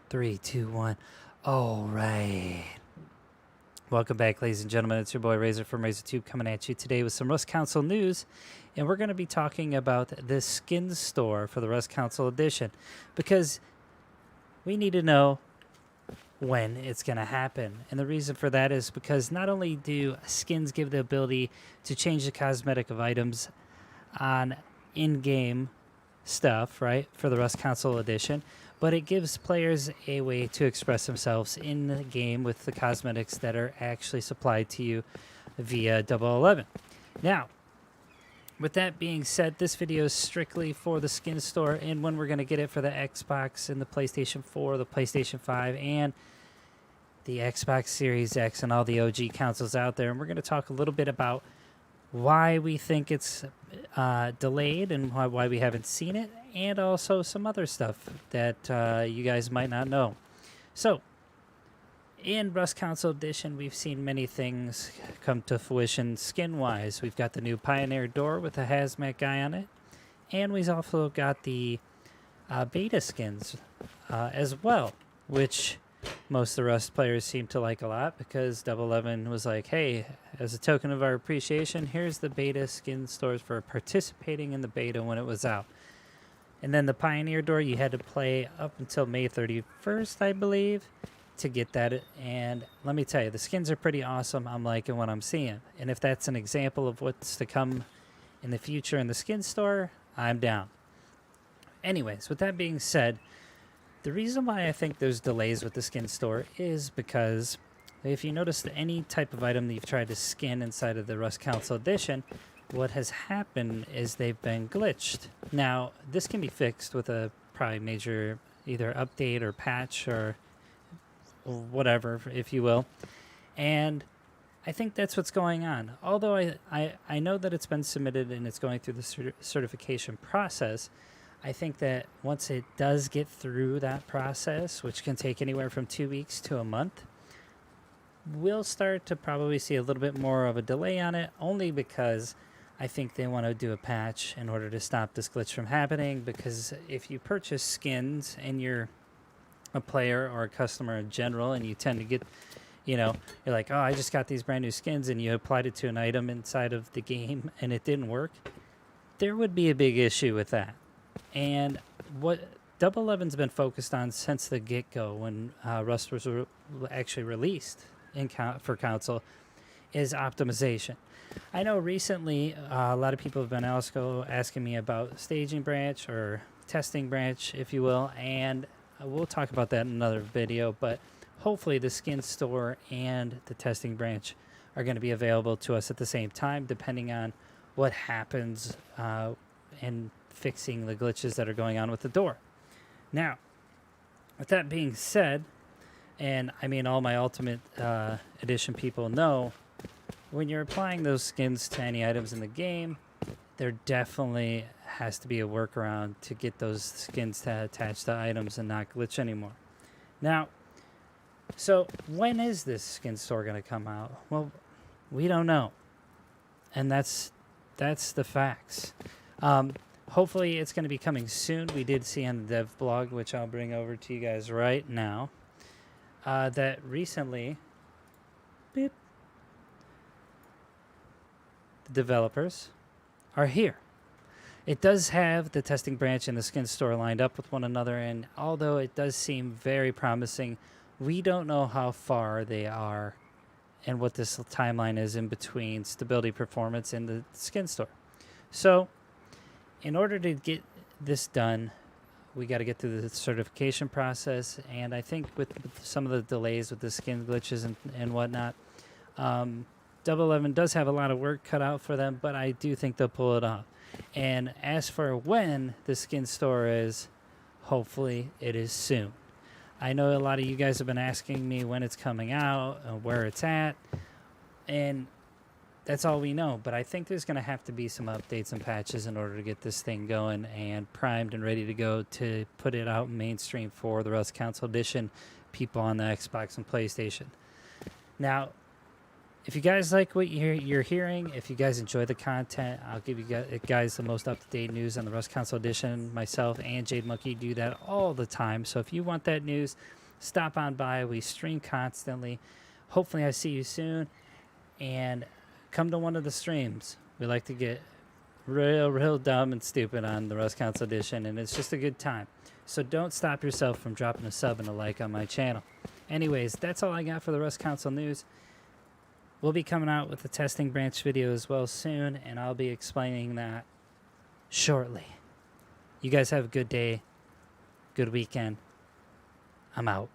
Three, two, one. All right. Welcome back, ladies and gentlemen. It's your boy Razor from RazorTube coming at you today with some Rust Console news. And we're going to be talking about the skin store for the Rust Console Edition because we need to know when it's going to happen. And the reason for that is because not only do skins give the ability to change the cosmetic of items on in-game stuff, right, for the Rust Console Edition, but it gives players a way to express themselves in the game with the cosmetics that are actually supplied to you via 011. Now, with that being said, this video is strictly for the skin store and when we're going to get it for the Xbox and the PlayStation 4, the PlayStation 5, and the Xbox Series X and all the OG consoles out there. And we're going to talk a little bit about why we think it's delayed and why we haven't seen it, and also some other stuff that you guys might not know. So, in Rust Console Edition, we've seen many things come to fruition skin-wise. We've got the new Pioneer door with a hazmat guy on it, and we've also got the beta skins as well, which most of the Rust players seem to like a lot because 011 was like, hey, as a token of our appreciation, here's the beta skin stores for participating in the beta when it was out. And then the Pioneer door, you had to play up until May 31st, I believe, to get that. And let me tell you, the skins are pretty awesome. I'm liking what I'm seeing. And if that's an example of what's to come in the future in the skin store, I'm down. Anyways, with that being said, the reason why I think there's delays with the skin store is because if you notice that any type of item that you've tried to skin inside of the Rust Console Edition, what has happened is they've been glitched. Now, this can be fixed with a probably major either update or patch or whatever, if you will. And I think that's what's going on. Although I know that it's been submitted and it's going through the certification process, I think that once it does get through that process, which can take anywhere from 2 weeks to a month, we'll start to probably see a little bit more of a delay on it, only because I think they want to do a patch in order to stop this glitch from happening. Because if you purchase skins and you're a player or a customer in general, and you tend to get, you're like, oh, I just got these brand new skins, and you applied it to an item inside of the game and it didn't work, there would be a big issue with that. And what 011's been focused on since the get-go when Rust was actually released for console is optimization. I know recently a lot of people have been asking me about staging branch or testing branch, if you will, and we'll talk about that in another video, but hopefully the skin store and the testing branch are going to be available to us at the same time, depending on what happens and fixing the glitches that are going on with the door. Now, with that being said, and I mean all my Ultimate Edition people know, when you're applying those skins to any items in the game, there definitely has to be a workaround to get those skins to attach to items and not glitch anymore. Now, so when is this skin store going to come out? Well, we don't know. And that's the facts. Hopefully it's going to be coming soon. We did see on the dev blog, which I'll bring over to you guys right now, that recently the developers are here. It does have the testing branch and the skin store lined up with one another, and although it does seem very promising, we don't know how far they are and what this timeline is in between stability performance and the skin store. So in order to get this done, we got to get through the certification process, and I think with some of the delays with the skin glitches and whatnot, 011 does have a lot of work cut out for them, but I do think they'll pull it off. And as for when the skin store is, hopefully it is soon. I know a lot of you guys have been asking me when it's coming out, where it's at, and that's all we know. But I think there's going to have to be some updates and patches in order to get this thing going and primed and ready to go to put it out mainstream for the Rust Console Edition people on the Xbox and PlayStation. Now, if you guys like what you're hearing, if you guys enjoy the content, I'll give you guys the most up-to-date news on the Rust Console Edition. Myself and Jade Monkey do that all the time. So if you want that news, stop on by. We stream constantly. Hopefully I see you soon. And come to one of the streams. We like to get real dumb and stupid on the Rust Console Edition, and it's just a good time. So don't stop yourself from dropping a sub and a like on my channel. Anyways, that's all I got for the Rust Console news. We'll be coming out with a testing branch video as well soon, and I'll be explaining that shortly. You guys have a good day, good weekend. I'm out.